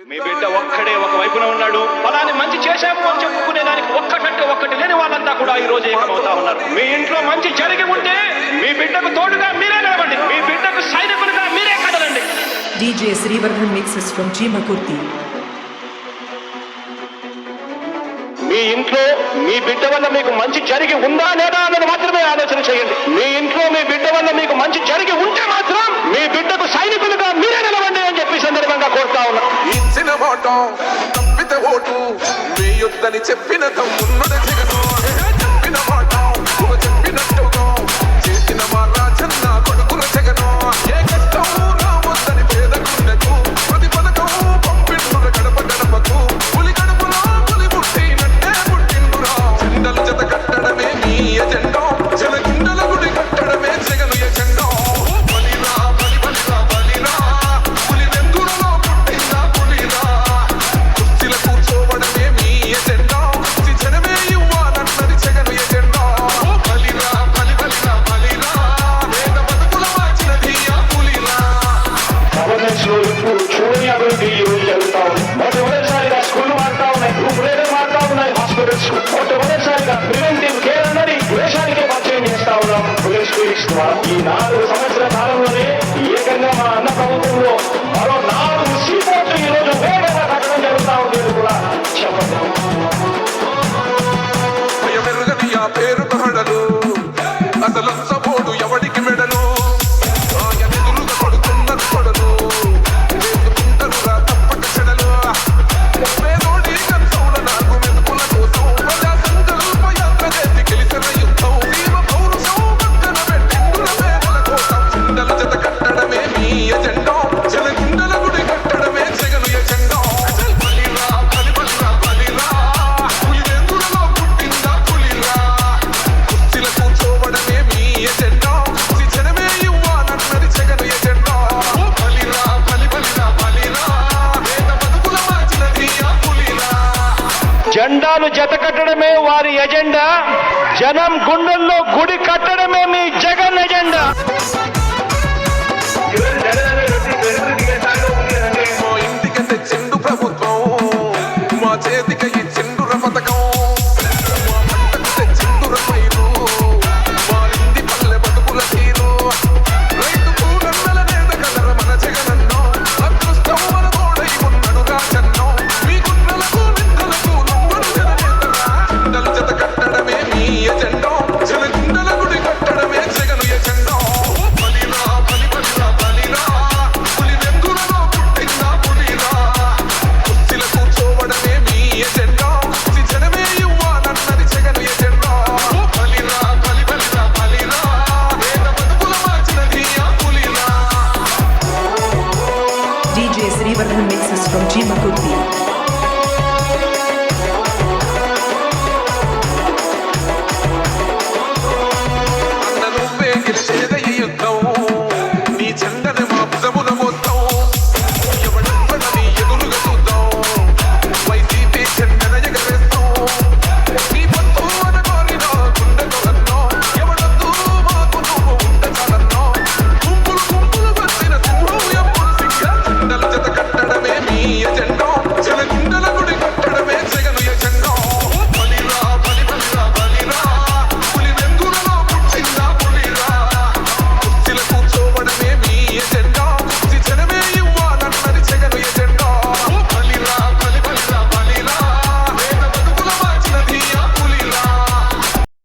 మీ బిడ్డ ఒక్కడే ఒక వైపున ఉన్నాడు. ఫలాన్ని మంచి చేశాము అని చెప్పుకునే దానికి ఒక్కటంటే ఒక్కటి లేని వాళ్ళంతా కూడా ఈ రోజు ఏకమవుతా ఉన్నారు. మీ ఇంట్లో మంచి జరిగి ఉంటే మీ బిడ్డకు తోడుగా మీరే నిలబండి, మీ బిడ్డకు సైనికులుగా మీరే కదలండి. DJ Srivarman mixes from Chimakurti. మీ ఇంట్లో మీ బిడ్డ వల్ల మీకు మంచి జరిగి ఉందా లేదా అన్నది మాత్రమే ఆలోచన చేయండి. మీ ఇంట్లో మీ బిడ్డ వల్ల మీకు మంచి జరిగి ఉంటే మాత్రం మీ బిడ్డకు సైనికులుగా మీరే నిలవండి అని చెప్పి సందర్భంగా కోరుతా ఉన్నా. ఇచ్చిన మాట తప్పితే ఓటు మీ యుద్ధని చెప్పిన తమ్మున్నది జగను. చెప్పిన మాట చెప్పినట్టుగా చేసిన మా రాజన్న కొడుకుల జగను. ఏ కష్టం రావద్దని పేదకున్నకు ప్రతి పథకం పంపిండుర గడప గడపకు. పులి గడపలో పులి పుట్టినట్టే పుట్టిండురా. జెండలు జత కట్టడమే మీ ఎజెండా, జనగుండల గుడి కట్టడమే జగను ఎజెండా. బలిరా బలి బలిరా బలిరా పులి వెందులలో పుట్టిన పులిరా. కుర్చీల కూర్చోవడమే మీ ఎజెండా, జనమే ఇవ్వాలన్నది జగను ఎజెండా. బలిరా బలి బలిరా బలిరా వేద బతుకుల మార్చినది ఆ పులిరా. గవర్నెన్స్ లో ఇప్పుడు చూడని అభివృద్ధి ఈ రోజు జరుగుతా ఉంది. మొట్టమొదటిసారిగా స్కూల్ మారుతా ఉన్నాయి, రూపురేఖలు మారుతా ఉన్నాయి, హాస్పిటల్స్ మొట్టమొదటిసారిగా ప్రివెంటివ్ కేర్ అన్నది దేశానికే పరిచయం చేస్తా ఉన్నాం. పోలీస్ క్లినిక్స్ ద్వారా ఈ 4 సంవత్సరాల కాలంలోనే ఏకంగా మా అన్న ప్రభుత్వంలో మరో 4 సీపోర్ట్లు ఈ రోజు వేగంగా కట్టడం జరుగుతా ఉంది కూడా చెప్పండి. భయమెరుగని ఆ పేరు హడలు అసలు సపోడు ఎవడికి మెడలు. ఆయనెదురుగా కొడుతున్నది కొడలు వేసుకుంటారురా తప్పక చెడలు. పేదోడి కంచౌల నాకు మెతుకుల కోసం ప్రజా సంకల్ప యాత్ర చేసి గెలిచిన యుద్ధం. జీవ పౌరుషం పక్కన పెట్టిండుల పేదల కోసం. జెండల జత కట్టడమే మీ ఎజెండా, జనగుండల గుడి కట్టడమే జగను ఎజెండా. బలిరా బలి బలిరా బలిరా పులి వెందులలో పుట్టిందా పులిరా. కుర్చీల కూర్చోవడమే మీ ఎజెండా, జనమే ఇవ్వాలన్నది జగను ఎజెండా. బలిరా బలి బలిరా బలిరా వేద బతుకుల మార్చినది ఆ పులిరా. జెండాలు జత కట్టడమే వారి ఎజెండా, జనం గుండెల్లో గుడి కట్టడమే మీ జగన్ ఎజెండా. మా ఇంటికి తెచ్చిండు ప్రభుత్వం, మా చేతికి ఇచ్చిండుర పథకం. మా పంటకు తెచ్చిండుర పైరు, మా ఇంటి పల్లె బతుకుల తీరు. రైతు కూలన్నల నేత కలర మన జగనన్నో, అదృష్టం మన తోడై ఉన్నడు రాజన్నో. మీ గుండెలకు నిందలకు లొంగడు జననేతరా. జెండలు జత కట్టడమే మీ ఎజెండా, జనగుండల గుడి కట్టడమే జగను ఎజెండా. బలిరా బలి బలిరా బలిరా పులి వెందులలో పుట్టిన పులిరా. కుర్చీల కూర్చోవడమే మీ ఎజెండా, జనమే ఇవ్వాలన్నది జగను ఎజెండా. బలిరా బలి బలిరా బలిరా వేద బతుకుల మార్చినది ఆ పులిరా. DJ Srivarman mixes from Chimakurti.